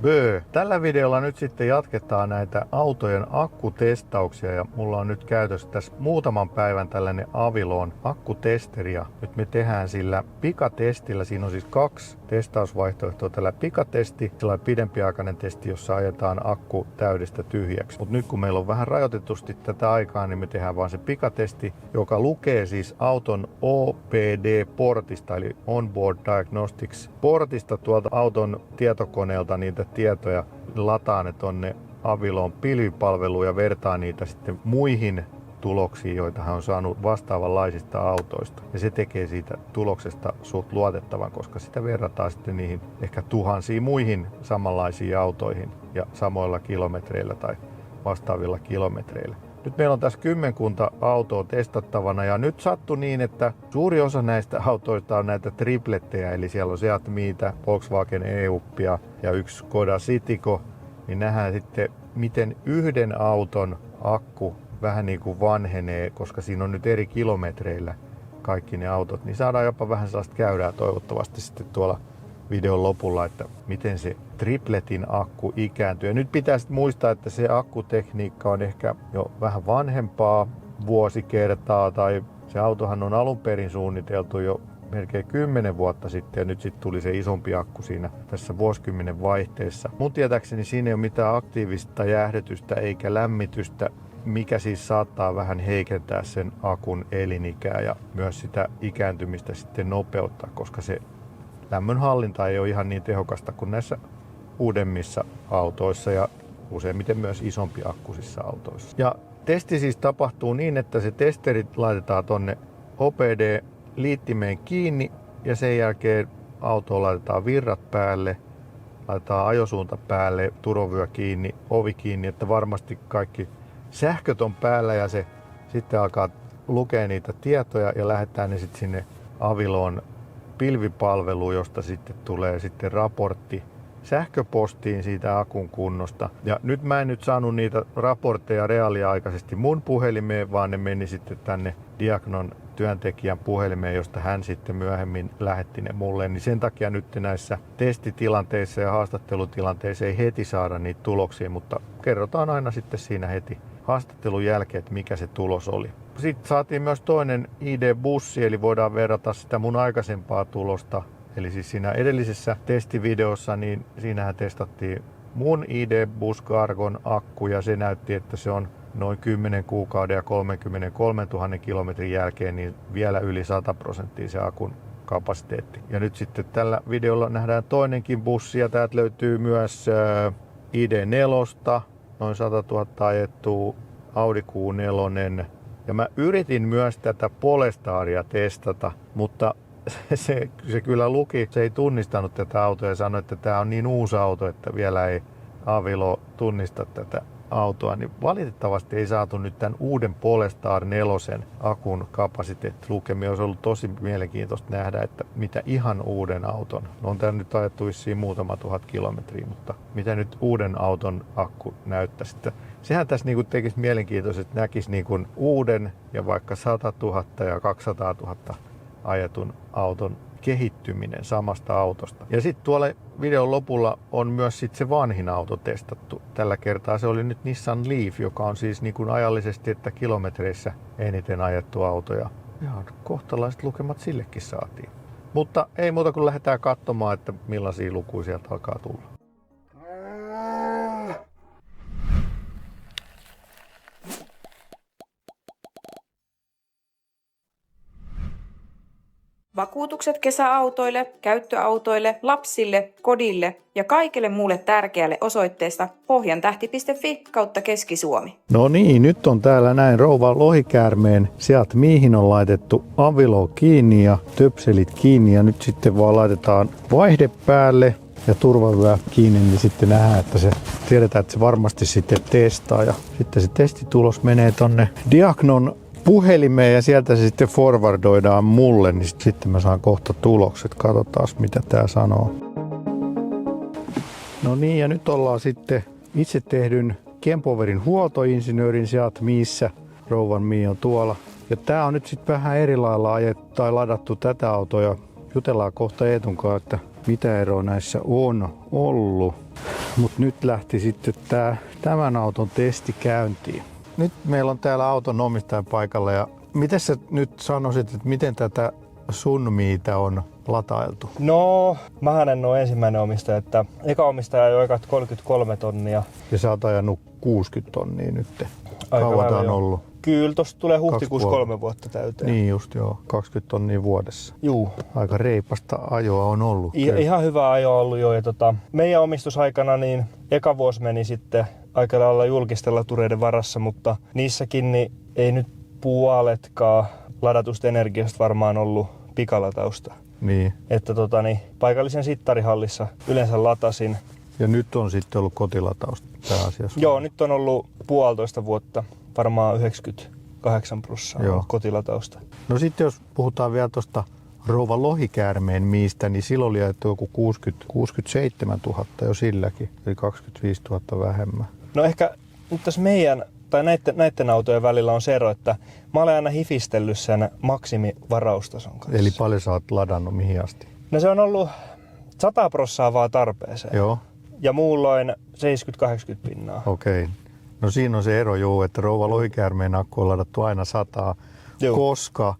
Bö. Tällä videolla nyt sitten jatketaan näitä autojen akkutestauksia ja mulla on nyt käytössä tässä muutaman päivän tällainen Avilon akkutesteri ja nyt me tehdään sillä pikatestillä. Siinä on siis 2 testausvaihtoehtoa. Tällä pikatesti, sellainen pidempiaikainen testi, jossa ajetaan akku täydestä tyhjäksi. Mutta nyt kun meillä on vähän rajoitetusti tätä aikaa, niin me tehdään vaan se pikatesti, joka lukee siis auton OBD-portista eli Onboard Diagnostics portista tuolta auton tietokoneelta niitä tietoja, lataa ne tonne Avilon pilvipalveluun ja vertaa niitä sitten muihin tuloksiin, joita hän on saanut vastaavanlaisista autoista. Ja se tekee siitä tuloksesta suht luotettavan, koska sitä verrataan sitten niihin ehkä tuhansiin muihin samanlaisiin autoihin ja samoilla kilometreillä tai vastaavilla kilometreillä. Nyt meillä on tässä 10 autoa testattavana ja nyt sattui niin, että suuri osa näistä autoista on näitä triplettejä, eli siellä on Seat Miitä, Volkswagen E-Uppia ja yksi Škoda Citigo, niin nähdään sitten miten yhden auton akku vähän niin kuin vanhenee, koska siinä on nyt eri kilometreillä kaikki ne autot, niin saadaan jopa vähän sellaista käydää toivottavasti sitten tuolla videon lopulla, että miten se tripletin akku ikääntyy. Ja nyt pitää sitten muistaa, että se akkutekniikka on ehkä jo vähän vanhempaa vuosikertaa, tai se autohan on alun perin suunniteltu jo melkein 10 vuotta sitten, ja nyt sitten tuli se isompi akku siinä tässä vuosikymmenen vaihteessa. Mun tietääkseni siinä ei ole mitään aktiivista jäähdytystä eikä lämmitystä, mikä siis saattaa vähän heikentää sen akun elinikää ja myös sitä ikääntymistä sitten nopeuttaa, koska se lämmönhallinta ei ole ihan niin tehokasta kuin näissä uudemmissa autoissa ja useimmiten myös isompi akkusissa autoissa. Ja testi siis tapahtuu niin, että se testeri laitetaan tonne OBD-liittimeen kiinni ja sen jälkeen autoon laitetaan virrat päälle, laitetaan ajosuunta päälle, turvavyö kiinni, ovi kiinni, että varmasti kaikki sähköt on päällä ja se sitten alkaa lukea niitä tietoja ja lähettää ne sitten sinne Avilon pilvipalvelu, josta sitten tulee sitten raportti sähköpostiin siitä akun kunnosta. Ja nyt mä en nyt saanut niitä raportteja reaaliaikaisesti mun puhelimeen, vaan ne meni sitten tänne Diagnon työntekijän puhelimeen, josta hän sitten myöhemmin lähetti ne mulle. Niin sen takia nyt näissä testitilanteissa ja haastattelutilanteissa ei heti saada niitä tuloksia, mutta kerrotaan aina sitten siinä heti haastattelun jälkeen, että mikä se tulos oli. Sitten saatiin myös toinen ID-bussi, eli voidaan verrata sitä mun aikaisempaa tulosta. Eli siis siinä edellisessä testivideossa, niin siinähän testattiin mun ID-bus Cargon akku, ja se näytti, että se on noin 10 kuukauden ja 33 000 kilometrin jälkeen niin vielä yli 100% se akun kapasiteetti. Ja nyt sitten tällä videolla nähdään toinenkin bussi, ja täältä löytyy myös ID4, noin 100 000 ajettua, Audi Q4. Ja mä yritin myös tätä Polestaria testata, mutta se kyllä luki, se ei tunnistanut tätä autoa ja sanoi, että tämä on niin uusi auto, että vielä ei Avilo tunnista tätä autoa. Niin valitettavasti ei saatu nyt tämän uuden Polestar 4 akun kapasiteettilukemia. Olisi ollut tosi mielenkiintoista nähdä, että mitä ihan uuden auton, no on tämä nyt ajettu vissiin muutama 1000 kilometriä, mutta mitä nyt uuden auton akku näyttäisi. Sehän tässä niin tekisi mielenkiintoista, että näkisi niin uuden ja vaikka 100 000 ja 200 000 ajetun auton kehittyminen samasta autosta. Ja sitten tuolla videon lopulla on myös sit se vanhin auto testattu. Tällä kertaa se oli nyt Nissan Leaf, joka on siis niin kuin ajallisesti että kilometreissä eniten ajettu auto. Ja ihan kohtalaiset lukemat sillekin saatiin. Mutta ei muuta kuin lähdetään katsomaan, että millaisia lukuja sieltä alkaa tulla. Vakuutukset kesäautoille, käyttöautoille, lapsille, kodille ja kaikille muulle tärkeälle osoitteesta pohjantähti.fi/Keski-Suomi. No niin, nyt on täällä näin rouva lohikäärmeen Seat Miihin on laitettu Avilo kiinni ja töpselit kiinni ja nyt sitten vaan laitetaan vaihde päälle ja turvavyö kiinni, niin sitten nähdään, että se tiedetään, että se varmasti sitten testaa ja sitten se testitulos menee tonne Diagnon puhelimeen ja sieltä se sitten forwardoidaan mulle, niin sitten mä saan kohta tulokset. Katsotaan mitä tää sanoo. No niin, ja nyt ollaan sitten itse tehdyn Kempoverin huoltoinsinöörin Seat Miissä. Rouvan Mii on tuolla. Ja tää on nyt sitten vähän eri lailla ajettu tai ladattu tätä autoa ja jutellaan kohta Eetun kanssa, että mitä eroa näissä on ollut. Mutta nyt lähti sitten tämän auton testi käyntiin. Nyt meillä on täällä auton omistajan paikalla ja miten sä nyt sanoisit, että miten tätä sun miitä on latailtu? No, mähän en ole ensimmäinen omistaja, että eka omistaja ajoi ekat 33 tonnia. Ja sä oot ajanut 60 tonnia nyt. Aika Kauan tää on lailla, joo. ollut? Kyllä, tossa tulee huhtikuussa 2,5. 3 vuotta täyteen. Niin just joo, 20 tonnia vuodessa. Juu. Aika reipasta ajoa on ollut. Ihan hyvä ajo ollut jo. Ja meidän omistusaikana niin eka vuosi meni sitten aika lailla julkisten latureiden varassa, mutta niissäkin niin ei nyt puoletkaan ladatusta energiasta varmaan ollut pikalatausta. Niin. Että paikallisen sittarihallissa yleensä latasin. Ja nyt on sitten ollut kotilatausta pääasiassa. Joo, nyt on ollut 1,5 vuotta, varmaan 98% Joo. kotilatausta. No sitten jos puhutaan vielä tuosta rouva lohikäärmeen miistä, niin silloin oli ajettu joku 67 000 jo silläkin, eli 25 000 vähemmän. No ehkä nyt tässä meidän tai näiden autojen välillä on se ero, että mä olen aina hifistellyt sen maksimivaraustason kanssa. Eli paljon sä oot ladannut mihin asti? No se on ollut 100% vaan tarpeeseen. Joo. Ja muulloin 70-80 pinnaa. Okei. No siinä on se ero juu, että rouva lohikäärmeen akku on ladattu aina 100, Joo. koska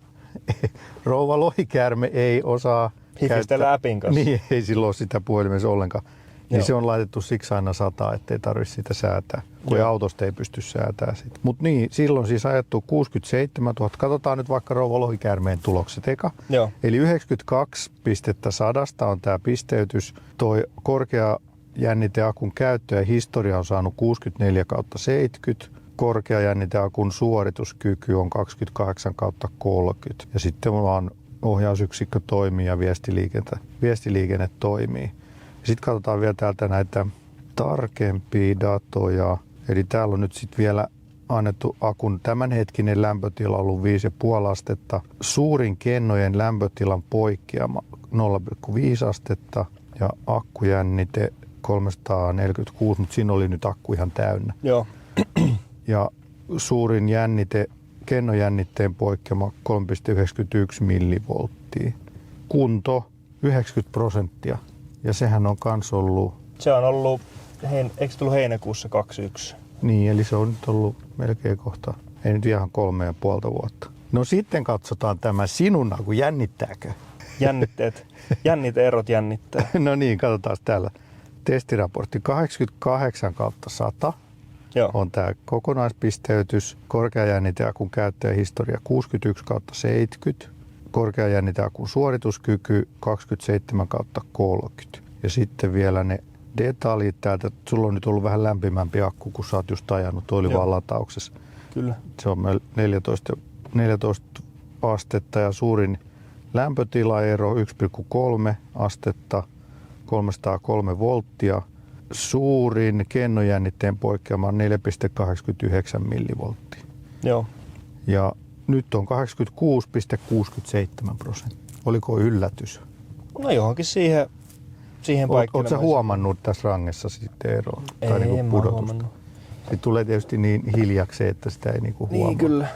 rouva lohikäärme ei osaa Hifistellä appin kanssa. Niin, ei silloin ole sitä puhelimessa ollenkaan. Niin Joo. se on laitettu siksi aina 100, ettei tarvitse sitä säätää, kun Joo. autosta ei pysty säätämään sitä. Mutta niin, silloin siis ajettu 67 000. Katsotaan nyt vaikka rouva lohikäärmeen tulokset eka. Joo. Eli 92 pistettä 100 on tämä pisteytys. Toi korkea jänniteakun käyttö ja historia on saanut 64/70. Korkea jänniteakun suorituskyky on 28/30. Ja sitten vaan ohjausyksikkö toimii ja viestiliikenne toimii. Sitten katsotaan vielä täältä näitä tarkempia datoja. Eli täällä on nyt sitten vielä annettu akun tämänhetkinen lämpötila ollut 5,5 astetta. Suurin kennojen lämpötilan poikkeama 0,5 astetta ja akkujännite 346, mutta siinä oli nyt akku ihan täynnä. Joo. Ja suurin kennojännitteen poikkeama 3,91 millivolttia. Kunto 90%. Ja sehän on kans ollut... Se on ollut, eikö se tullut heinäkuussa 21? Niin, eli se on nyt ollut melkein kohta, ei nyt ihan 3,5 vuotta. No sitten katsotaan tämä sinun akku, jännittääkö? Jännite-erot jännittää. No niin, katsotaan täällä. Testiraportti 88/100 Joo. on tämä kokonaispisteytys. Korkeajänniteakun käyttäjähistoria 61/70. Korkeajänniteakun suorituskyky 27/30. Ja sitten vielä ne detaljit täältä. Sulla on nyt ollut vähän lämpimämpi akku, kun sä oot just ajanut. Tuo oli vaan latauksessa. Kyllä. Se on 14 astetta ja suurin lämpötilaero 1,3 astetta, 303 volttia. Suurin kennojännitteen poikkeama on 4,89 millivolttia. Joo. Ja nyt on 86,67%. Oliko yllätys? No johonkin siihen paikkaan. Oletko sä huomannut tässä rangessa sitten eroa? Ei, Tai niinku en mä pudotusta? huomannut. Sitten tulee tietysti niin hiljakseen, että sitä ei niinku huomaa. Niin kyllä.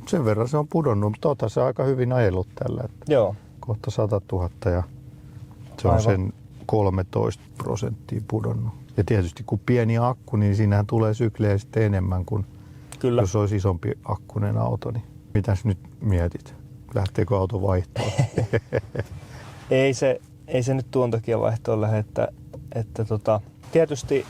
Sen verran se on pudonnut, mutta se on aika hyvin ajellut tällä. Että Joo. kohta 100 000 ja se on Aivan. sen 13% pudonnut. Ja tietysti kun pieni akku, niin siinähän tulee syklejä sitten enemmän kuin Kyllä. jos olisi isompi akkunen auto. Niin mitäs nyt mietit? Lähteekö auto vaihtoon? Ei se nyt tuon takia vaihtoon lähde, että tietysti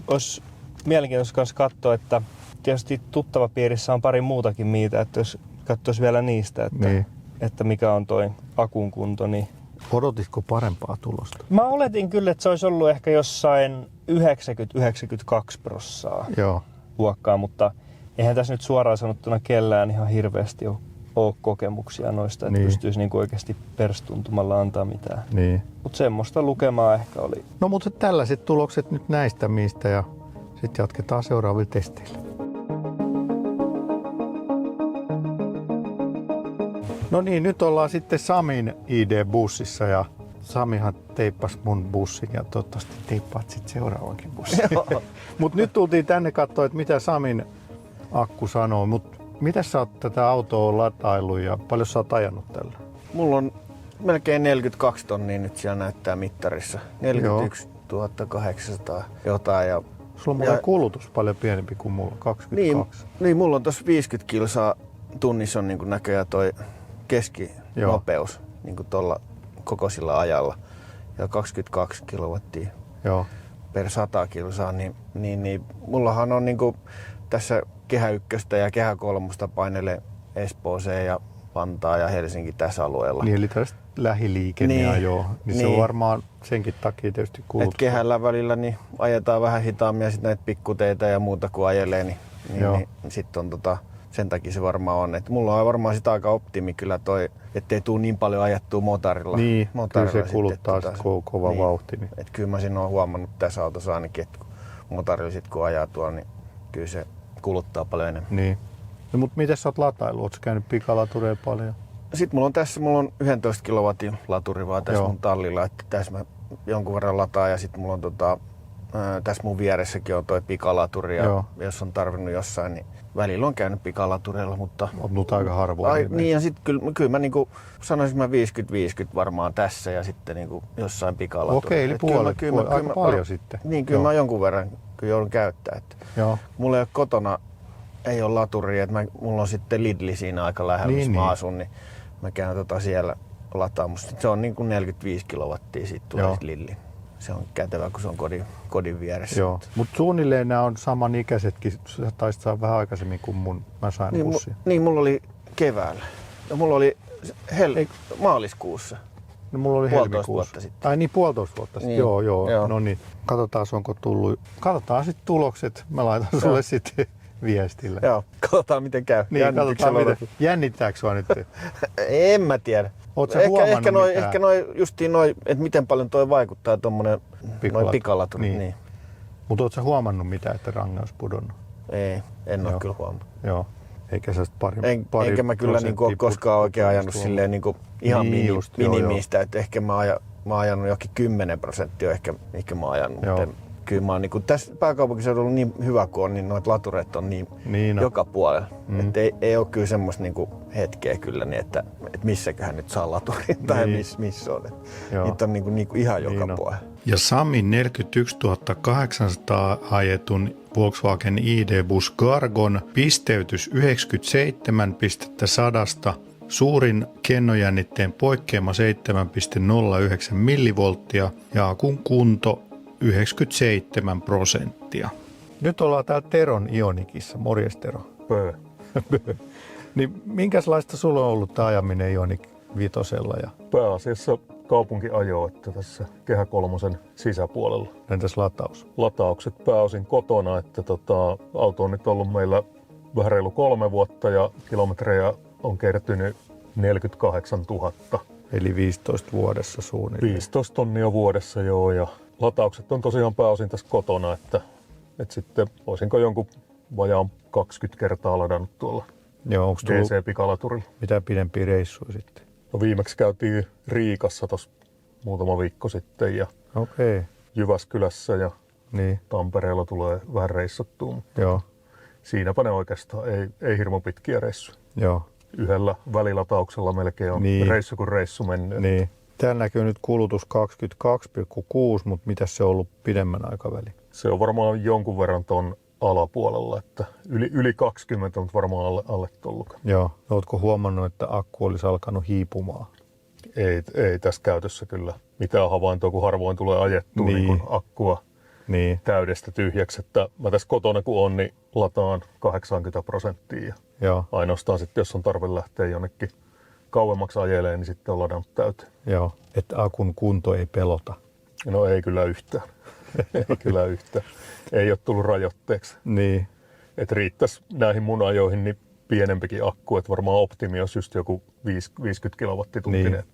olisi mielenkiintoista kanssa katsoa, että tietysti tuttavapiirissä on pari muutakin miitä, että jos katsoisi vielä niistä, Niin. että mikä on toi akun kunto, niin Odotitko parempaa tulosta? mä oletin kyllä, että se olisi ollut ehkä jossain 90-92% Joo. luokkaa, mutta eihän tässä nyt suoraan sanottuna kellään ihan hirveästi ole kokemuksia noista, että Niin. pystyisi niinku oikeasti perstuntumalla antaa mitään. Niin. Mutta semmoista lukemaa ehkä oli. No mutta tällaiset tulokset nyt näistä mistä ja sitten jatketaan seuraavilla testeillä. No niin, nyt ollaan sitten Samin ID-bussissa ja Samihan teippasi mun bussin ja toivottavasti teippaat sitten seuraavankin bussin. Mutta nyt tultiin tänne katsoa, että mitä Samin akku sanoo. Mutta mitä sä oot tätä autoa lataillut ja paljon sä oot ajanut tällä? Mulla on melkein 42 tonnia nyt siellä näyttää mittarissa. 2800 jotain. Ja Sulla on muuten kulutus paljon pienempi kuin mulla, 22. Niin mulla on tossa 50 kilsaa tunnissa on niin kuin näköjään toi keskinopeus niin kuin tuolla kokoisilla ajalla. Ja 22 kilowattia per 100 kilsaa, niin mullahan on niin kuin tässä Kehä 1 ja Kehä 3 painelee Espooseen ja Vantaa ja Helsinki tässä alueella. Niin, eli tällaista lähiliikenneajoa, niin se on varmaan senkin takia tietysti kulutus. Et kehällä välillä niin ajetaan vähän hitaammin ja sitten näitä pikkuteitä ja muuta kuin ajelee, niin sitten on sen takia se varmaan on. Et mulla on varmaan sitä aika optimi kyllä toi, ettei tule niin paljon ajettua motorilla. Niin, kyllä se kuluttaa sitten kova vauhti. Niin. Et kyllä mä siinä oon huomannut tässä autossa ainakin, että motorilla sit kun ajaa tuolla, niin kyllä se kuluttaa paljon enemmän. Niin. No, mutta miten sä oot latailu? Ootko käynyt pikalatureilla paljon? Sitten mulla on 11 kilowatin laturi vaan tässä mun tallilla, että tässä mä jonkun verran lataan ja sitten mulla on tässä mun vieressäkin on toi pikalaturi ja jos on tarvinnut jossain, niin välillä on käynyt pikalatureilla, mutta aika harvoin. Niin ja sitten kyllä mä niinku sanoisin mä 50-50 varmaan tässä ja sitten niinku jossain pikalaturilla. Okei, eli puolet, aika paljon sitten. Niin, kyllä mä jonkun verran kyllä joudun käyttämään. Mulla ei ole kotona, ei ole laturia, että mulla on sitten Lidli siinä aika lähellä, missä mä asun, niin mä käyn siellä lataamassa. Se on niin kuin 45 kilowattia, siitä tulee Lidli. Se on kätevä, kun se on kodin vieressä. Joo, mutta suunnilleen nämä on samanikäisetkin. Sä taisit saada vähän aikaisemmin kuin mä sain bussia. Niin, mulla oli keväällä. Ja mulla oli maaliskuussa. No, mulla oli helmikuussa. Ai niin, 1,5 vuotta sitten. Joo. No niin, katsotaan onko tullut. Katsotaan sitten tulokset. Mä laitan sulle sitten viestillä. Joo, katsotaan miten käy. Niin, jännittääkö sua nyt? En mä tiedä. Ehkä justiin noi, että miten paljon toi vaikuttaa tommonen pikalaturi. Niin. Mutta ootko sä huomannut mitä, että range olisi pudonnut? Ei, en ole kyllä huomannut. Joo. Eikä se pari enkä mä kyllä niinku ole koskaan oikein ajanut silleen niinku ihan minimistä, että ehkä mä oon ajanut johonkin 10% ehkä mä oon ajanut. Kyllä mä oon niinku tässä pääkaupunkiseudulla niin hyvä kuin on, niin noita latureita on niin joka puolella. Että ei ole kyllä semmoista niinku hetkeä kyllä, niin että missäköhän nyt saa laturin tai missä on. Niitä on niinku ihan joka puolella. Ja Samin 41 800 ajetun Volkswagen ID-bus Gargon pisteytys 97 pistettä 100. Suurin kennojännitteen poikkeama 7,09 millivolttia ja akun kunto 97%. Nyt ollaan täällä Teron Ionikissa. Morjes Tero. Pöö. Niin minkälaista sulla on ollut tämä ajaminen Ionik vitosella? Pääasiassa kaupunkiajo, että tässä Kehä 3 sisäpuolella. Entäs lataus? Lataukset pääosin kotona, että auto on nyt ollut meillä vähän reilu 3 vuotta ja kilometrejä on kertynyt 48 000. Eli 15 vuodessa suunnilleen. 15 tonnia vuodessa joo, ja lataukset on tosiaan pääosin tässä kotona, että sitten voisinko jonkun vajaan 20 kertaa ladannut tuolla DC-pikalaturilla. Mitä pidempiä reissuja sitten? No viimeksi käytiin Riikassa tuossa muutama viikko sitten ja Jyväskylässä ja Tampereella tulee vähän reissattua, mutta siinäpä ne oikeastaan ei hirmu pitkiä reissuja. Joo. Yhdellä välilatauksella melkein on reissu kuin reissu mennyt. Niin. Täällä näkyy nyt kulutus 22,6, mutta mitä se on ollut pidemmän aikavälin? Se on varmaan jonkun verran ton alapuolella, että yli 20 on varmaan alle tollukka. Joo. Oletko huomannut, että akku olisi alkanut hiipumaan? Ei tässä käytössä kyllä mitään havaintoa, kun harvoin tulee ajettua niin akkua täydestä tyhjäksi. Että mä tässä kotona kun on, niin lataan 80%. Ja ainoastaan sitten, jos on tarve lähteä jonnekin kauemmaksi ajelee, niin sitten on ladannut täyteen. Joo, että akun kunto ei pelota. No ei kyllä yhtään. Ei ole tullut rajoitteeksi. Niin. Että riittäisi näihin mun ajoihin niin pienempikin akku, että varmaan optimi olisi just joku 50 kilowattitunnin. Niin.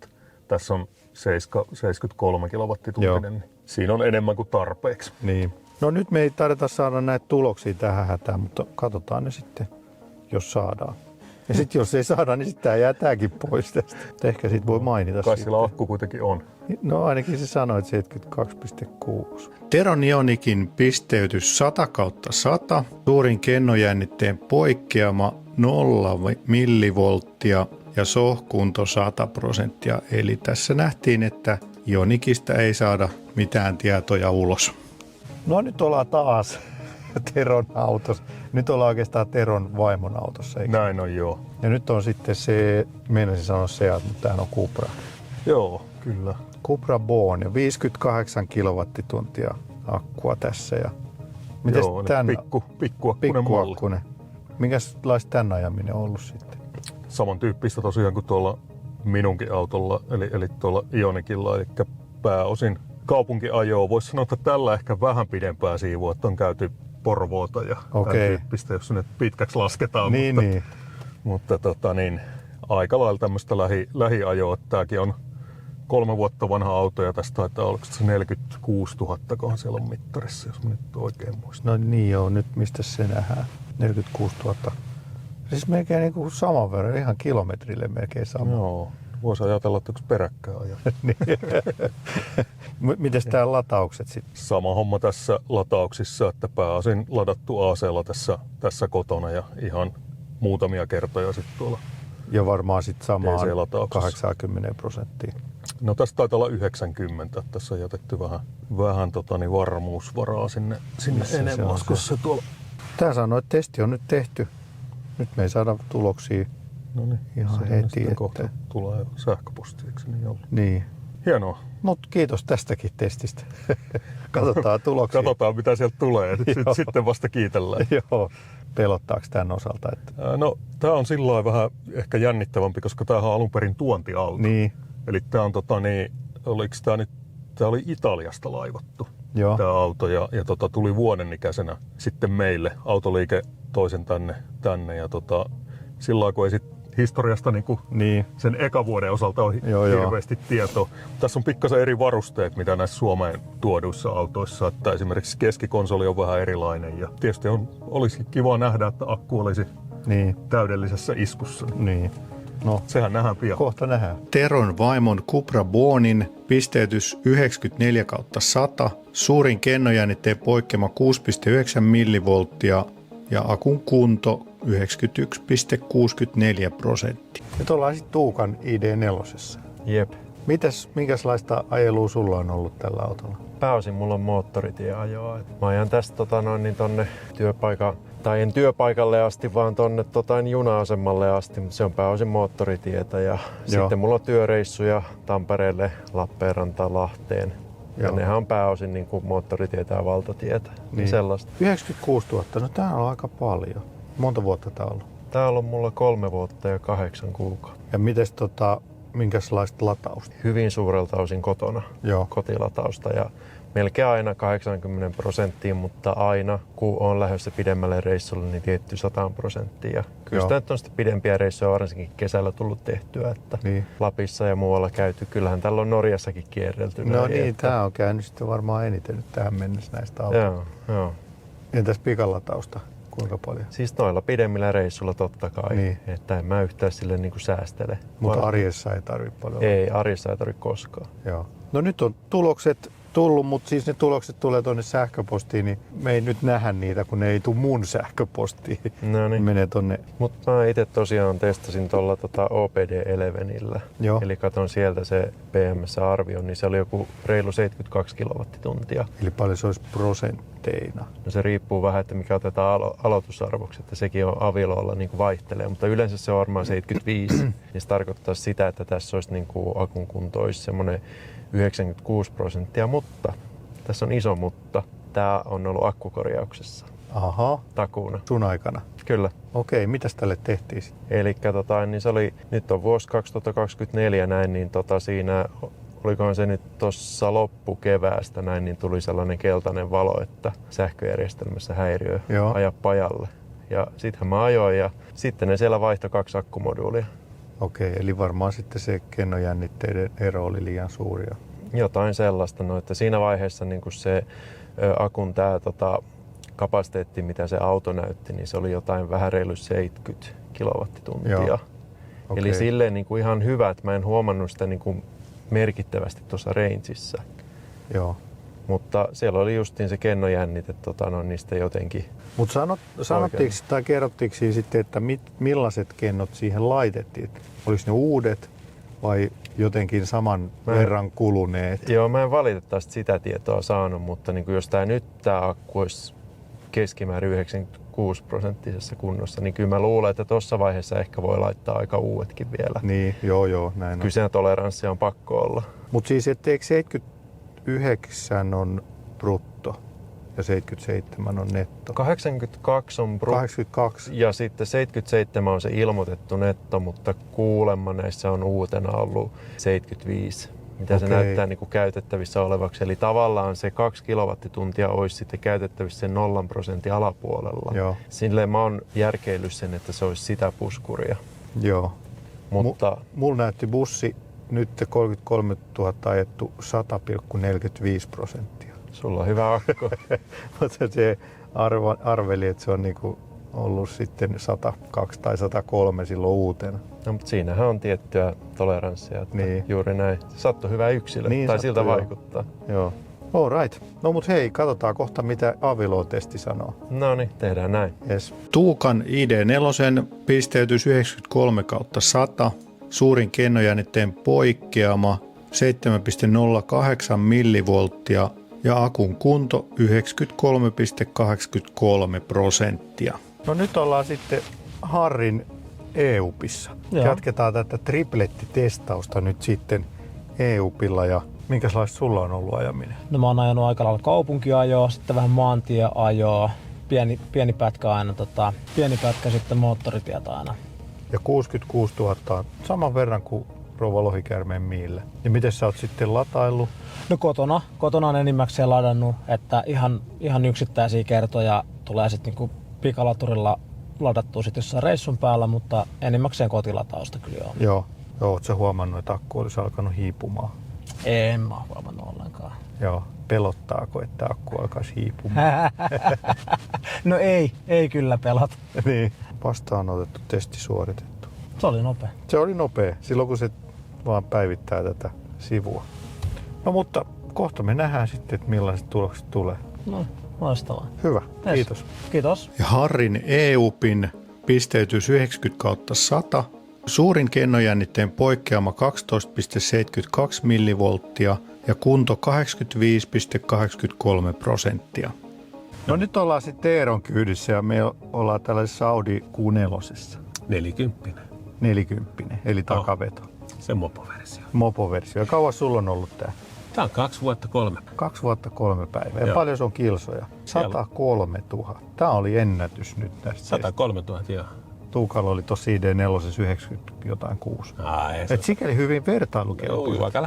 Tässä on 73 kilowattitunnin, niin siinä on enemmän kuin tarpeeksi. Niin. No nyt me ei tarvita saada näitä tuloksia tähän hätään, mutta katsotaan ne sitten, jos saadaan. Ja sitten jos ei saada, niin sitten tämä jää tämäkin pois tästä. Ehkä sitten voi mainita. Kai sillä akku kuitenkin on. No ainakin se sanoi, että 72,6. Teron Ionikin pisteytys 100/100. Suurin kennojännitteen poikkeama 0 millivolttia ja sohkunto 100%. Eli tässä nähtiin, että Ionikista ei saada mitään tietoja ulos. No nyt ollaan taas Teron autossa. Nyt ollaan oikeastaan Teron vaimon autossa, eikö? Näin on, joo. Ja nyt on sitten se, meinasin sanoa Seat, mutta tämähän on Cupra. Joo, kyllä. Cupra Born ja 58 kilowattituntia akkua tässä. Ja mites Joo, tän pikkuakkunen malli. pikkuakkunen? Minkälaista tämän ajaminen on ollut sitten? Samantyyppistä tosiaan kuin tuolla minunkin autolla, eli tuolla Ionikilla, eli pääosin kaupunkiajoa. Voisi sanoa, että tällä ehkä vähän pidempää siivua, että on käyty Porvoota ja tämän tyyppistä, jos se nyt pitkäksi lasketaan. Mutta aika lailla tämmöistä lähiajoa. Tämäkin on 3 vuotta vanha auto ja tästä taitaa olla 46 000, kohan siellä on mittarissa, jos mä nyt oikein muistan. No niin joo, nyt mistä se nähdään? 46 000. Siis melkein niin kuin saman verran, ihan kilometrille melkein sama. Joo, voisi ajatella, että yksi peräkkäin ajaa. Mites tää lataukset sitten? Sama homma tässä latauksissa, että pääosin ladattu AC-lla tässä kotona ja ihan muutamia kertoja sitten tuolla. Ja varmaan sitten samaan DC-latauksessa. 80%. No tässä taitaa olla 90, tässä on jätetty vähän varmuusvaraa sinne enemmän, koska se tuolla. Tää sanoo, että testi on nyt tehty. Nyt me ei saada tuloksia ihan heti. Kohta tulee sähköposti, eikö se niin ollut? Niin. Hienoa. Mut kiitos tästäkin testistä. Katsotaan tuloksia. Katsotaan mitä sieltä tulee, sitten vasta kiitellään. Joo. Pelottaako tämän osalta? Että... No, tää on sillä lailla vähän ehkä jännittävämpi, koska tämähän on alun perin tuontiauto. Niin. Eli tää on oliko tää nyt, tää oli Italiasta laivattu. Joo. Tämä auto ja tuli vuodenikäisenä sitten meille. Autoliike toisen tänne ja sillä kun ei sit historiasta niin sen eka vuoden osalta on hirveästi tietoa. Tässä on pikkasen eri varusteet, mitä näissä Suomeen tuoduissa autoissa. Että esimerkiksi keskikonsoli on vähän erilainen ja tietysti olisikin kiva nähdä, että akku olisi täydellisessä iskussa. Niin. No, sehän nähdään pian. Kohta nähdään. Teron vaimon Cupra Bornin pisteytys 94/100, suurin kennojännitteen poikkeama 6,9 millivolttia ja akun kunto 91,64%. Nyt ollaan sitten Tuukan ID4. Jep. Minkälaista ajelua sulla on ollut tällä autolla? Pääosin mulla on moottoritieajoa. Mä ajan tästä tonne työpaikan, tai en työpaikalle asti, vaan tonne juna-asemalle asti, mutta se on pääosin moottoritietä. Ja sitten mulla on työreissuja Tampereelle, Lappeenrantaan, Lahteen. Ja nehän on pääosin niin kuin moottoritietä ja valtatietä. Niin sellaista. 96 000, no tää on aika paljon. Monta vuotta tää on ollut? Tää on ollut mulla 3 vuotta ja 8 kuukautta. Ja mites minkälaista latausta? Hyvin suurelta osin kotona. Joo. Kotilatausta ja melkein aina 80%, mutta aina kun on lähdössä pidemmälle reissulle, niin tietty 100%. Ja kyllä sitä nyt on sitten pidempiä reissuja varsinkin kesällä tullut tehtyä, että Lapissa ja muualla käyty. Kyllähän täällä on Norjassakin kierrelty. No niin, tää on käynyt sitten varmaan eniten nyt tähän mennessä näistä autoista. Joo. Entäs pikalatausta? Kuinka paljon? Siis noilla pidemmillä reissuilla totta kai, että en mä yhtään sille niin kuin säästele. Mutta arjessa ei tarvitse paljon. Ei, arjessa ei tarvitse koskaan. Joo. No nyt on tulokset tullut, mutta siis ne tulokset tulee tuonne sähköpostiin, niin me ei nyt nähdä niitä, kun ne ei tule mun sähköpostiin. No niin. Menee tonne. Mutta mä itse tosiaan testasin tuolla OPD11. Joo. Eli katon sieltä se PMS-arvio, niin se oli joku reilu 72 kilowattituntia. Eli paljon se olisi prosentteina? No se riippuu vähän, että mikä otetaan aloitusarvoksi, että sekin on Avilolla niin kuin vaihtelee, mutta yleensä se on varmaan 75. Niin se tarkoittaa sitä, että tässä olisi niin kuin akun kunto olisi semmoinen 96%, mutta tässä on iso mutta. Tämä on ollut akkukorjauksessa. Aha. Takuuna. Sun aikana? Kyllä. Okei, mitäs tälle tehtiin sitten? Eli niin se oli, nyt on vuosi 2024 näin, niin siinä, olikohan se nyt tuossa loppukeväästä näin, niin tuli sellainen keltainen valo, että sähköjärjestelmässä häiriö aja pajalle. Ja sittenhän mä ajoin ja sitten ne siellä vaihtoi 2 akkumoduulia. Okei, eli varmaan sitten se kennojännitteiden ero oli liian suuri. Jotain sellaista, no, että siinä vaiheessa niin kun se akun kapasiteetti, mitä se auto näytti, niin se oli jotain vähän reilu 70 kilowattituntia. Okay. Eli silleen niin kuin ihan hyvä, että mä en huomannut sitä niin kuin merkittävästi tuossa rangeissa. Joo. Mutta siellä oli justiin se kennojännite, niistä jotenkin. Mutta sanottiinko tai kerrottiinko sitten, että millaiset kennot siihen laitettiin? Oliko ne uudet vai jotenkin saman verran kuluneet. Joo, mä en valitettavasti sitä tietoa saanut, mutta niin jos tää akku olisi keskimäärin 96% kunnossa, niin kyllä mä luulen, että tuossa vaiheessa ehkä voi laittaa aika uudetkin vielä. Niin, joo, näin Kyllä siinä toleranssia on pakko olla. Mutta siis etteikö 79 on brutto ja 77 on netto? 82 on brutto 82. ja sitten 77 on se ilmoitettu netto, mutta kuulemma näissä on uutena ollut 75. Mitä se näyttää niin kuin käytettävissä olevaksi. Eli tavallaan se 2 kilowattituntia olisi sitten käytettävissä sen 0% alapuolella. Joo. Silleen mä oon järkeillyt sen, että se olisi sitä puskuria. Joo. Mutta Mulla näytti bussi nyt 33 000 ajettu 100,45%. sulla on hyvä akku. Mutta se arveli, että se on niinku ollut sitten 102 tai 103 silloin uutena. No, mutta siinähän on tiettyä toleranssia. Että Niin. juuri näin. Sattui hyvä yksilö. Niin tai sattui, siltä joo. vaikuttaa. Joo. All right. No mut hei, katsotaan kohta mitä Avilo-testi sanoo. No niin, tehdään näin. Yes. Tuukan ID4 pisteytys 93/100. Suurin kennojännitteen poikkeama 7,08 millivolttia ja akun kunto 93,83%. No nyt ollaan sitten Harrin EUPissa. Joo. Jatketaan tätä triplettitestausta nyt sitten EUPilla ja minkälaista sulla on ollut ajaminen? No mä oon ajanut aika lailla kaupunkiajoa, sitten vähän maantieajoa, pieni pätkä aina, pieni pätkä sitten moottoritietä aina. Ja 66 000 on saman verran kuin Rouva Lohikärmeen miille. Ja miten sä oot sitten lataillut? No kotona on enimmäkseen ladannut, että ihan yksittäisiä kertoja tulee sitten niinku pikalaturilla ladattua sitten jossain reissun päällä, mutta enimmäkseen kotilatausta kyllä joo. Joo. Oot sä huomannut, että akku olisi alkanut hiipumaan? En mä oo huomannut ollenkaan. Joo. Pelottaako, että akku alkaisi hiipumaan? No ei kyllä pelata. Niin. Vastaanotettu, testi suoritettu. Se oli nopea. Se oli nopea, silloin kun se vaan päivittää tätä sivua. No mutta kohta me nähdään sitten, että millaiset tulokset tulee. No, loistavaa. Hyvä, Yes. kiitos. Kiitos. Ja Harrin EUPin pisteytys 90/100. Suurin kennojännitteen poikkeama 12,72 millivolttia ja kunto 85,83%. No nyt ollaan sitten Eeron kyydissä ja me ollaan tällaisessa Audi Q4. 40. 40, eli takaveto. Se mopoversio. Mopoversio. Ja kauan sulla on ollut tää? Tää on 2 vuotta 3. 2 vuotta 3 päivää. Ja Joo. paljon se on kilsoja? 103 000. Tää oli ennätys nyt tästä. 103 000, joo. Tuukalla oli tossa ID4 90 jotain 6. Ei se. Et sikäli hyvin vertailukelpoinen. Joo, aika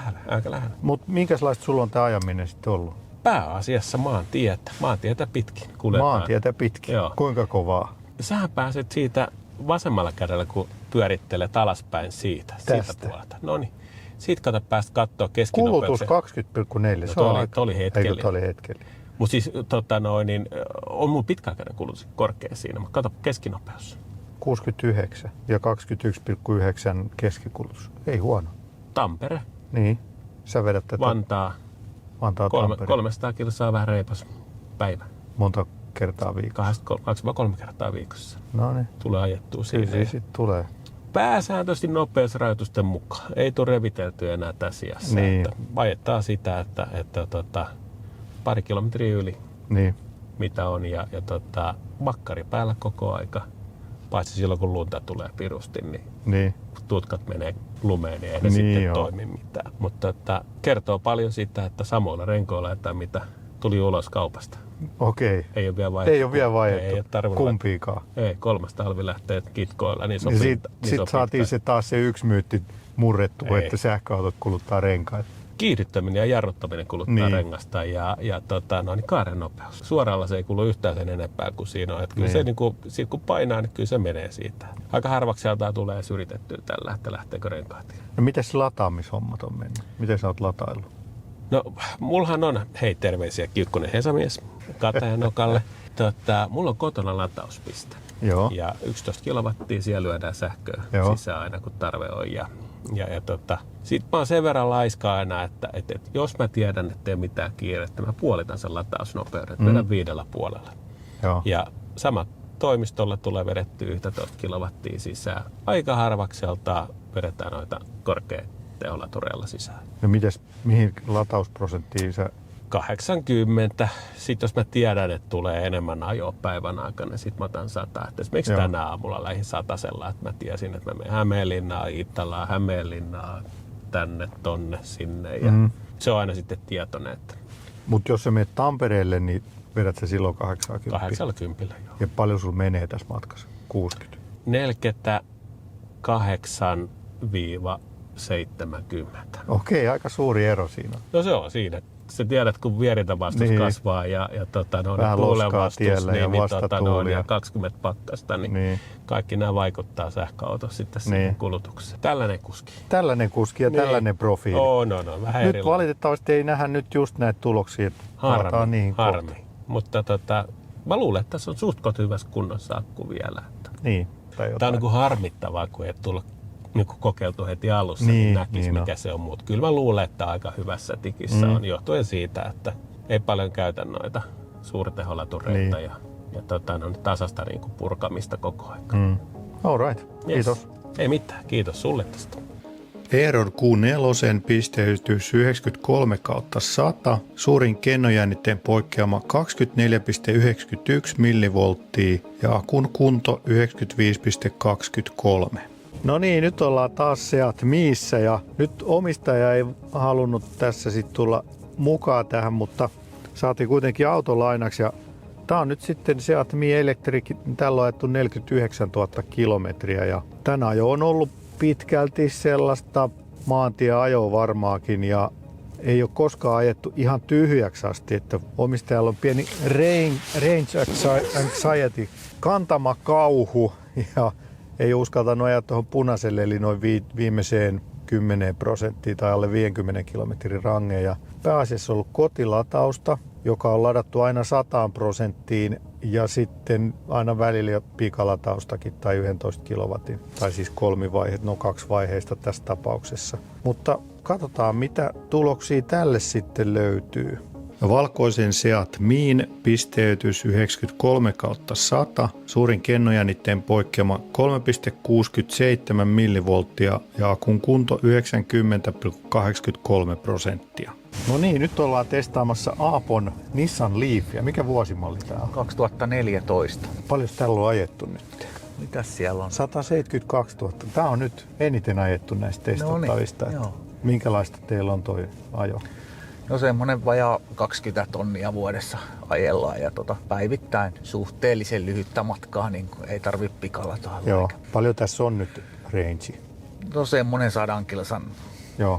lähellä. Mutta minkälaista sulla on tää ajaminen sitten ollut? Pääasiassa maantietä pitkin kuljetaan. Maantietä pitkin. Joo. Kuinka kovaa? Sähän pääset siitä vasemmalla kädellä, kun pyörittelet alaspäin siitä Tästä. puolelta. No niin. Siitä päästä katsoa Kulutus keskinopeuksen. 20,4. No, Se on toi oli hetkellinen. Eikö, toi oli hetkellinen. Mutta siis on mun pitkäaikainen kulutus korkea siinä. Mutta kato keskinopeus. 69 ja 21,9 keskikulutus. Ei huono. Tampere, Niin. Sä vedät tätä Vantaa, Vantaa Tampere. 300 kilsaa vähän reipas päivä. Monta kertaa viikossa. 2-3 kertaa viikossa. No niin. Tulee ajettua Kyllä siinä. se sitten tulee. Pääsääntöisesti nopeusrajoitusten mukaan. Ei tule reviteltyä enää tässä iässä. Niin. Että ajettaa sitä, että pari kilometriä yli Niin. mitä on ja makkari päällä koko aika. Paitsi silloin kun lunta tulee pirusti, niin Niin. kun tutkat menee lumeen, niin ei ne Niin sitten joo. toimi mitään. Mutta kertoo paljon siitä, että samoilla renkoilla, että mitä tuli ulos kaupasta. Okei. Ei ole vielä vaihdettu. Ei ole vielä vaihdettu. Ei ole tarvinnut. Kumpiikaan. Ei, 3. talvi lähtee kitkoilla, niin Ja sopii. sitten saatiin se taas se yksi myytti murrettua, Ei. että sähköautot kuluttaa renkaita. Kiihdyttäminen ja jarruttaminen kuluttaa Niin. rengasta ja kaaren nopeus. Suoralla se ei kulu yhtään sen enempää kuin siinä on. Että kyllä Niin. se, siitä kun painaa, niin kyllä se menee siitä. Aika harvaksi sieltä tulee yritettyä tällä, että lähteekö renkaat. No mites lataamishommat on mennyt? Miten sä oot lataillut? No, mullahan on, hei terveisiä Kiukkonen Hesamies Katajanokalle. Mulla on kotona latauspiste. Joo. Ja 11 kilowattia siellä lyödään sähköä Joo. sisään aina kun tarve on. Sit mä oon sen verran laiska aina, että jos mä tiedän, että ei ole mitään kiirettä, mä puolitan sen latausnopeuden, vedän 5,5. Joo. Ja sama toimistolla tulee vedettyä 11 kilowattia sisään. Aika harvakselta vedetään noita teholatureilla sisään. No mihin latausprosenttiin sä? 80. Sitten jos mä tiedän, että tulee enemmän ajoa päivän aikana, niin sitten mä otan 100. Et esimerkiksi tänä aamulla lähdin 100:lla, että mä tiesin, että mä menen Hämeenlinnaan, Iittalaan, Hämeenlinnaan, tänne, tonne, sinne. Ja se on aina sitten tietoinen. Että Mutta jos sä menet Tampereelle, niin vedät sä silloin 80? 80, joo. Ja paljon sulla menee tässä matkassa? 60? 48-70. Okei, aika suuri ero siinä. No se on siinä. Sä tiedät, kun vierintävastus kasvaa ja vähän loskaa tiellä ja vastatuuli ja 20 pakkasta, niin kaikki nämä vaikuttaa sähköautossa sitten siihen kulutukseen. Tällainen kuski ja tällainen profiili. No, vähän nyt erilainen. valitettavasti ei nähdä nyt just näitä tuloksia, että palataan niihin harmi. kohta. Mutta mä luulen, että tässä on suht hyvässä kunnossa akku vielä. Niin. Tämä on niin kuin harmittavaa, kun ei tullut niin kokeiltu heti alussa, niin näkisi mikä se on. Mutta kyllä mä luulen, että aika hyvässä tikissä on, johtuen siitä, että ei paljon käytä noita suurteholatureita ja tasasta niin kuin purkamista koko ajan. All right. Kiitos. Ei mitään, kiitos sulle tästä. Eeron Q4 pisteytys 93/100, suurin kennojännitteen poikkeama 24,91 millivolttia ja akun kunto 95,23. No niin, nyt ollaan taas Seat Miissä ja nyt omistaja ei halunnut tässä sitten tulla mukaan tähän, mutta saatiin kuitenkin autolainaksi ja tää on nyt sitten Seat Mii Electric, tällä on ajettu 49 000 kilometriä ja tänä ajo on ollut pitkälti sellaista maantieajoa varmaakin ja ei ole koskaan ajettu ihan tyhjäksi asti, että omistajalla on pieni range anxiety, kantamakauhu ja ei uskaltanut ajaa tuohon punaiselle eli noin viimeiseen 10% tai alle 50 kilometrin rangeen ja pääasiassa on ollut kotilatausta, joka on ladattu aina 100% ja sitten aina välillä pikalataustakin tai 11 kilowatin, tai siis 2 vaiheista tässä tapauksessa. Mutta katsotaan mitä tuloksia tälle sitten löytyy. Valkoisen Seat Miin pisteytys 93/100, suurin kennojännitteen poikkeama 3,67 millivolttia ja akun kunto 90,83%. No niin, nyt ollaan testaamassa Aapon Nissan Leafia. Mikä vuosimalli tää on? 2014. Paljon tällä on ajettu nyt? Mitäs siellä on? 172 000. Tää on nyt eniten ajettu näistä testattavista. No niin, minkälaista teillä on toi ajo? No semmonen vajaa 20 tonnia vuodessa ajellaan ja päivittäin suhteellisen lyhyttä matkaa, niin ei tarvi pikalataa. Joo. Paljon tässä on nyt range? No semmonen 100 kilsan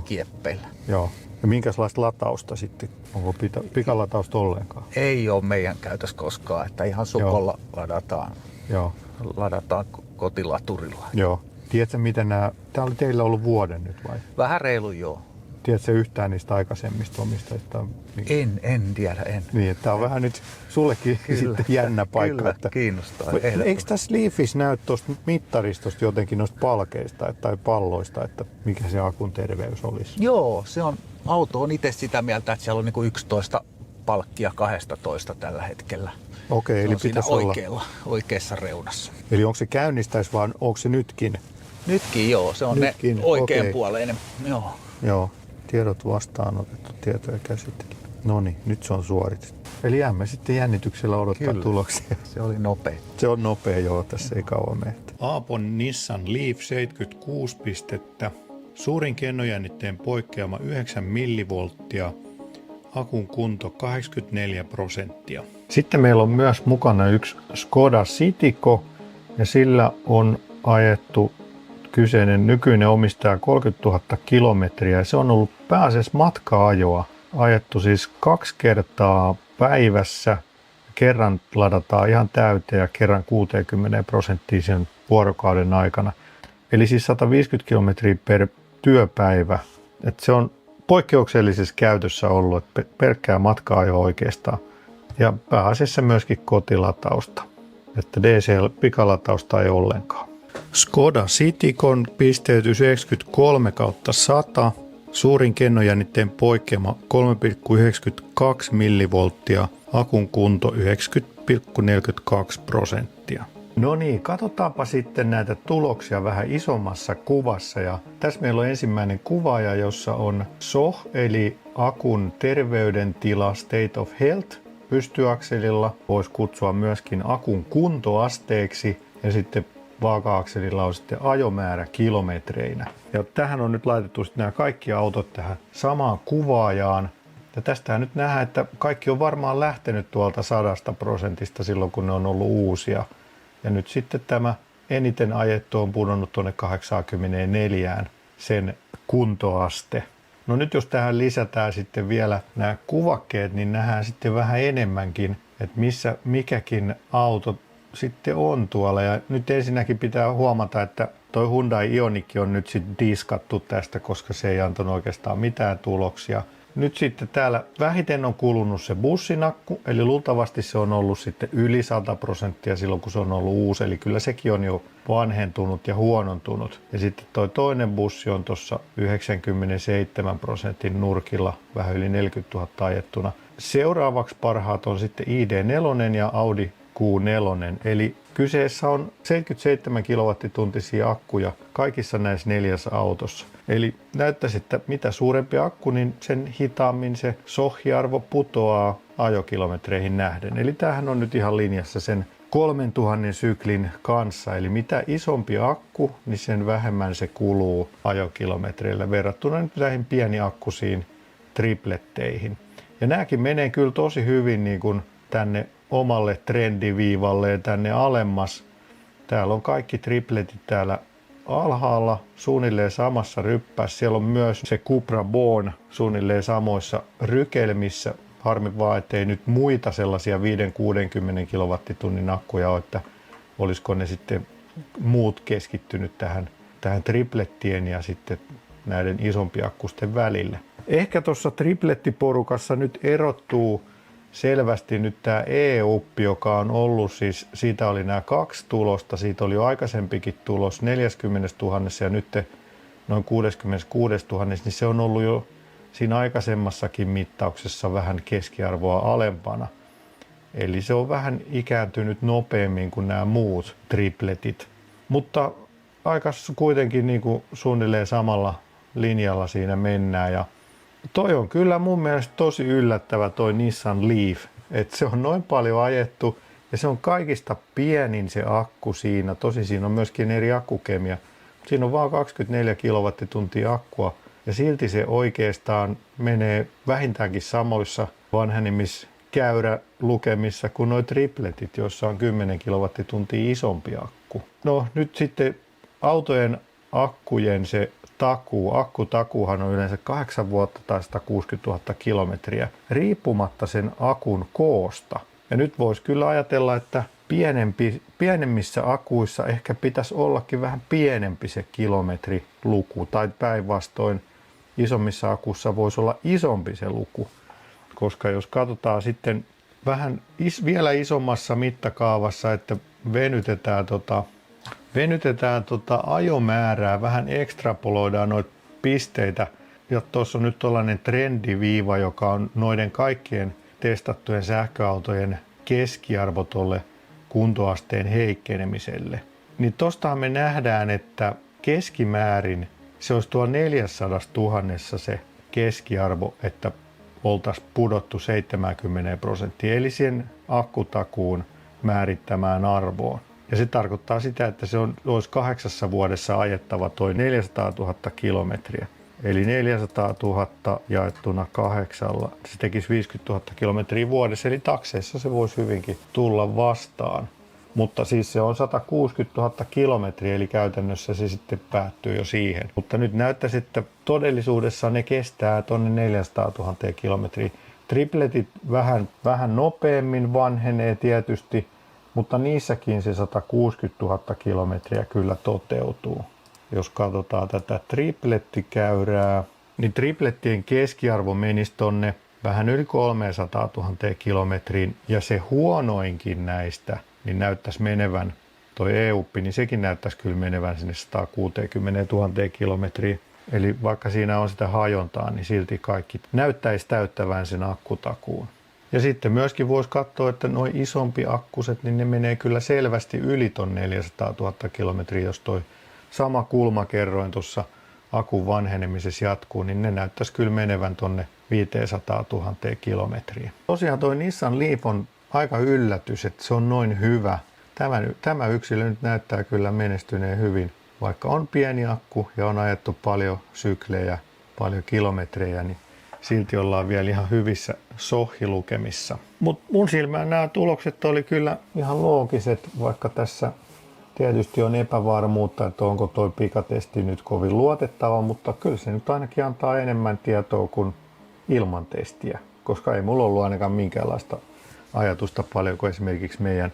kieppeillä. Joo. Ja minkälaista latausta sitten? Onko pikalatausta ollenkaan? Ei ole meidän käytössä koskaan, että ihan sukolla ladataan. Joo. Ladataan kotilaturilla. Joo. Tiedätkö miten tää oli teillä ollut vuoden nyt vai? Vähän reilu joo. Tiedätkö yhtään niistä aikaisemmista omistajista? En tiedä. Niin, että tää on vähän nyt sullekin sitten jännä paikka. Kyllä, että kiinnostaa. Eikö tässä Leafissä näy tuosta mittaristosta jotenkin noista palkeista tai palloista, että mikä se akun terveys olisi? Joo, auto on itse sitä mieltä, että siellä on niinku 11 palkkia 12 tällä hetkellä. Okei, eli pitäisi olla oikeassa reunassa. Eli onko se käynnistäisi vaan onko se nytkin? Nytkin joo, se on nytkin, ne oikeanpuoleinen. Joo. Joo, tiedot vastaanotettu, tietoja käsitellä. No niin, nyt se on suoritettu. Eli jäämme sitten jännityksellä odottaa tuloksia. Se oli nopea. Se on nopea, joo, tässä ei kauan mene. Aapon Nissan Leaf 76 pistettä. Suurin kennojännitteen poikkeama 9 millivolttia. Akun kunto 84%. Sitten meillä on myös mukana yksi Skoda Citigo ja sillä on ajettu kyseinen nykyinen omistaja 30 000 kilometriä ja se on ollut pääasiassa matka-ajoa. Ajettu siis 2 kertaa päivässä. Kerran ladataan ihan täyteen ja kerran 60% sen vuorokauden aikana. Eli siis 150 kilometriä per työpäivä. Et se on poikkeuksellisessa käytössä ollut, että pelkkää matka-ajoa oikeastaan. Ja pääasiassa myöskin kotilatausta. Että DC-pikalatausta ei ollenkaan. Skoda Citigon pisteytys 93/100. Suurin kennojännitteen poikkeama 3,92 millivolttia. Akun kunto 90,42%. No niin, katsotaanpa sitten näitä tuloksia vähän isommassa kuvassa. Ja tässä meillä on ensimmäinen kuvaaja, jossa on SOH, eli akun terveydentila, state of health, pystyakselilla. Voisi kutsua myöskin akun kuntoasteeksi ja sitten vaaka-akselilla on sitten ajomäärä kilometreinä. Ja tähän on nyt laitettu sitten nämä kaikki autot tähän samaan kuvaajaan. Ja tästähän nyt nähdään, että kaikki on varmaan lähtenyt tuolta 100% silloin, kun ne on ollut uusia. Ja nyt sitten tämä eniten ajettu on pudonnut tuonne 84 sen kuntoaste. No nyt jos tähän lisätään sitten vielä nämä kuvakkeet, niin nähdään sitten vähän enemmänkin, että missä mikäkin auto sitten on tuolla. Ja nyt ensinnäkin pitää huomata, että toi Hyundai Ioniq on nyt sitten diskattu tästä, koska se ei antanut oikeastaan mitään tuloksia. Nyt sitten täällä vähiten on kulunut se bussinakku, eli luultavasti se on ollut sitten yli 100% silloin, kun se on ollut uusi, eli kyllä sekin on jo vanhentunut ja huonontunut. Ja sitten toi toinen bussi on tuossa 97% nurkilla, vähän yli 40 000 ajettuna. Seuraavaksi parhaat on sitten ID4 ja Audi Q4, eli kyseessä on 77 kilowattituntia akkuja kaikissa näissä 4 autossa. Eli näyttäisi, että mitä suurempi akku, niin sen hitaammin se SOH-arvo putoaa ajokilometreihin nähden. Eli tämähän on nyt ihan linjassa sen 3000 syklin kanssa. Eli mitä isompi akku, niin sen vähemmän se kuluu ajokilometreillä verrattuna nyt näihin pieniakkuisiin tripletteihin. Ja nämäkin menee kyllä tosi hyvin niin kuin tänne omalle trendiviivalle ja tänne alemmas. Täällä on kaikki tripletit täällä alhaalla suunnilleen samassa ryppäässä. Siellä on myös se Cupra Born suunnilleen samoissa rykelmissä. Harmi vaan, ettei nyt muita sellaisia 5-60 kilowattitunnin akkuja ole, että olisiko ne sitten muut keskittynyt tähän triplettien ja sitten näiden isompiakkusten välille. Ehkä tuossa triplettiporukassa nyt erottuu selvästi nyt tämä E-uppi, joka on ollut siis, siitä oli nämä 2 tulosta, siitä oli jo aikaisempikin tulos 40 000 ja nyt noin 66 000, niin se on ollut jo siinä aikaisemmassakin mittauksessa vähän keskiarvoa alempana. Eli se on vähän ikääntynyt nopeammin kuin nämä muut tripletit, mutta aika kuitenkin niin kuin suunnilleen samalla linjalla siinä mennään. Ja toi on kyllä mun mielestä tosi yllättävä toi Nissan Leaf, että se on noin paljon ajettu ja se on kaikista pienin se akku siinä. Tosi siinä on myöskin eri akkukemia. Siinä on vaan 24 kilowattituntia akkua ja silti se oikeastaan menee vähintäänkin samoissa vanhenemiskäyrälukemissa kuin nuo tripletit, joissa on 10 kilowattituntia isompi akku. No nyt sitten autojen akkujen se akkutakuuhan on yleensä 8 vuotta tai 160 000 kilometriä, riippumatta sen akun koosta. Ja nyt voisi kyllä ajatella, että pienemmissä akuissa ehkä pitäisi ollakin vähän pienempi se kilometriluku, tai päinvastoin isommissa akuissa voisi olla isompi se luku. Koska jos katsotaan sitten vähän vielä isommassa mittakaavassa, että venytetään ajomäärää, vähän ekstrapoloidaan noita pisteitä. Ja tuossa on nyt tällainen trendiviiva, joka on noiden kaikkien testattujen sähköautojen keskiarvo tuolle kuntoasteen heikkenemiselle. Niin tostahan me nähdään, että keskimäärin se olisi tuo 400 000 se keskiarvo, että oltaisiin pudottu 70%, eli sen akkutakuun määrittämään arvoon. Ja se tarkoittaa sitä, että se olisi 8 vuodessa ajettava toi 400 000 kilometriä. Eli 400 000 jaettuna 8, se tekisi 50 000 kilometriä vuodessa, eli takseissa se voisi hyvinkin tulla vastaan. Mutta siis se on 160 000 kilometriä, eli käytännössä se sitten päättyy jo siihen. Mutta nyt näyttäisi, että todellisuudessa ne kestää tuonne 400 000 kilometriä. Tripletit vähän nopeammin vanhenee tietysti, mutta niissäkin se 160 000 kilometriä kyllä toteutuu. Jos katsotaan tätä triplettikäyrää, niin triplettien keskiarvo menisi tonne vähän yli 300 000 kilometriin. Ja se huonoinkin näistä, niin näyttäisi menevän, toi E-uppi, niin sekin näyttäisi kyllä menevän sinne 160 000 kilometriin. Eli vaikka siinä on sitä hajontaa, niin silti kaikki näyttäisi täyttävän sen akkutakuun. Ja sitten myöskin voisi katsoa, että nuo isompi akkuset, niin ne menee kyllä selvästi yli ton 400 000 kilometriä, jos toi sama kulmakerroin tuossa akun vanhenemisessa jatkuu, niin ne näyttäisi kyllä menevän tonne 500 000 kilometriä. Tosiaan toi Nissan Leaf on aika yllätys, että se on noin hyvä. Tämä yksilö nyt näyttää kyllä menestyneen hyvin. Vaikka on pieni akku ja on ajettu paljon syklejä, paljon kilometrejä, niin silti ollaan vielä ihan hyvissä sohjilukemissa. Mutta mun silmään nämä tulokset oli kyllä ihan loogiset, vaikka tässä tietysti on epävarmuutta, että onko tuo pikatesti nyt kovin luotettava, mutta kyllä se nyt ainakin antaa enemmän tietoa kuin ilman testiä, koska ei mulla ollut ainakaan minkäänlaista ajatusta paljonko esimerkiksi meidän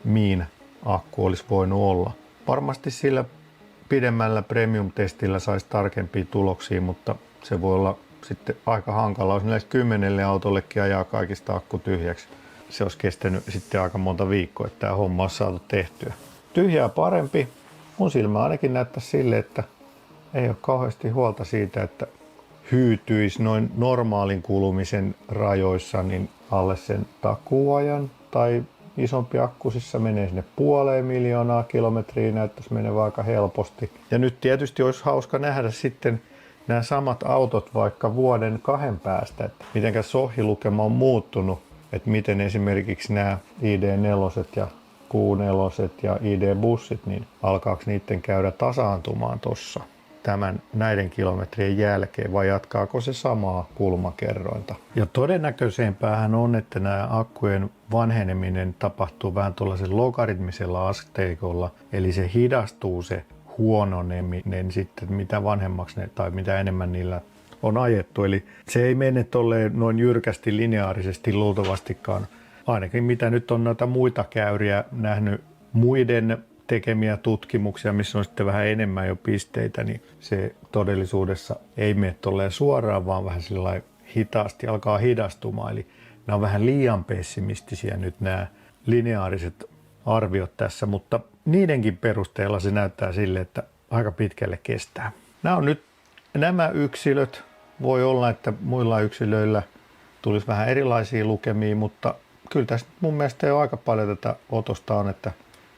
Miin akku olisi voinut olla. Varmasti sillä pidemmällä premium-testillä saisi tarkempia tuloksia, mutta se voi olla sitten aika hankala, jos näistä 10 autollekin ajaa kaikista akku tyhjäksi. Se olisi kestänyt sitten aika monta viikkoa, että tämä homma olisi saatu tehtyä. Tyhjää parempi. Mun silmä ainakin näyttää sille, että ei ole kauheasti huolta siitä, että hyytyisi noin normaalin kulumisen rajoissa niin alle sen takuajan tai isompi akkusissa menee sinne 500 000 kilometriä, näyttäisi menevän aika helposti. Ja nyt tietysti olisi hauska nähdä sitten nämä samat autot vaikka vuoden 2 päästä, että miten sohjilukema on muuttunut, että miten esimerkiksi nämä ID4 ja Q4 ja ID-bussit, niin alkaako niiden käydä tasaantumaan tuossa näiden kilometrien jälkeen vai jatkaako se samaa kulmakerrointa. Ja todennäköisempäähän on, että nämä akkujen vanheneminen tapahtuu vähän tuollaisella logaritmisella asteikolla, eli se hidastuu se huononeminen sitten mitä vanhemmaksi ne, tai mitä enemmän niillä on ajettu. Eli se ei mene tolleen noin jyrkästi lineaarisesti luultavastikaan. Ainakin mitä nyt on noita muita käyriä nähnyt muiden tekemiä tutkimuksia, missä on sitten vähän enemmän jo pisteitä, niin se todellisuudessa ei mene tolleen suoraan, vaan vähän sillä hitaasti alkaa hidastumaan. Eli nämä on vähän liian pessimistisiä nyt nämä lineaariset arviot tässä, mutta niidenkin perusteella se näyttää sille, että aika pitkälle kestää. Nämä yksilöt, voi olla, että muilla yksilöillä tulisi vähän erilaisia lukemia, mutta kyllä tässä mun mielestä jo aika paljon tätä otosta on, että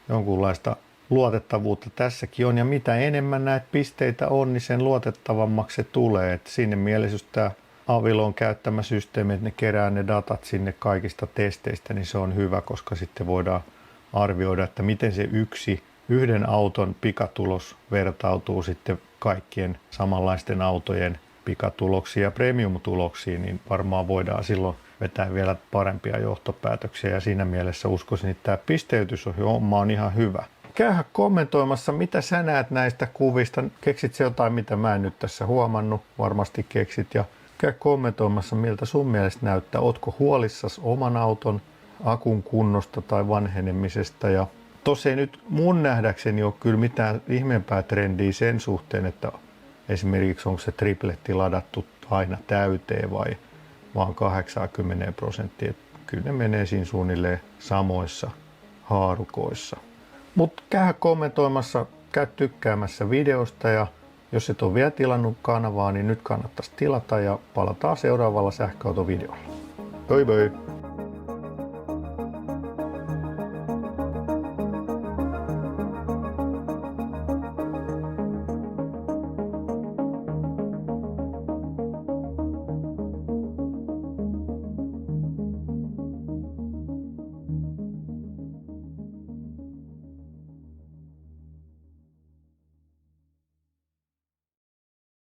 jonkunlaista luotettavuutta tässäkin on. Ja mitä enemmän näitä pisteitä on, niin sen luotettavammaksi se tulee. Että siinä mielessä, jos tämä Avilon käyttämä systeemi, että ne kerää ne datat sinne kaikista testeistä, niin se on hyvä, koska sitten voidaan arvioida, että miten se yhden auton pikatulos vertautuu sitten kaikkien samanlaisten autojen pikatuloksiin ja premium-tuloksiin, niin varmaan voidaan silloin vetää vielä parempia johtopäätöksiä ja siinä mielessä uskoisin, että tämä pisteytyshomma on ihan hyvä. Käyhän kommentoimassa, mitä sä näet näistä kuvista. Keksit se jotain, mitä mä en nyt tässä huomannut? Varmasti keksit. Ja käy kommentoimassa, miltä sun mielestä näyttää. Ootko huolissasi oman auton akun kunnosta tai vanhenemisesta? Ja tossa ei nyt mun nähdäkseni ole kyllä mitään ihmeempää trendiä sen suhteen, että esimerkiksi onko se tripletti ladattu aina täyteen vai vaan 80%. Kyllä ne menee siinä suunnilleen samoissa haarukoissa. Mutta käy kommentoimassa, käy tykkäämässä videosta ja jos et ole vielä tilannut kanavaa, niin nyt kannattaisi tilata ja palataan seuraavalla sähköautovideolla. Bye bye!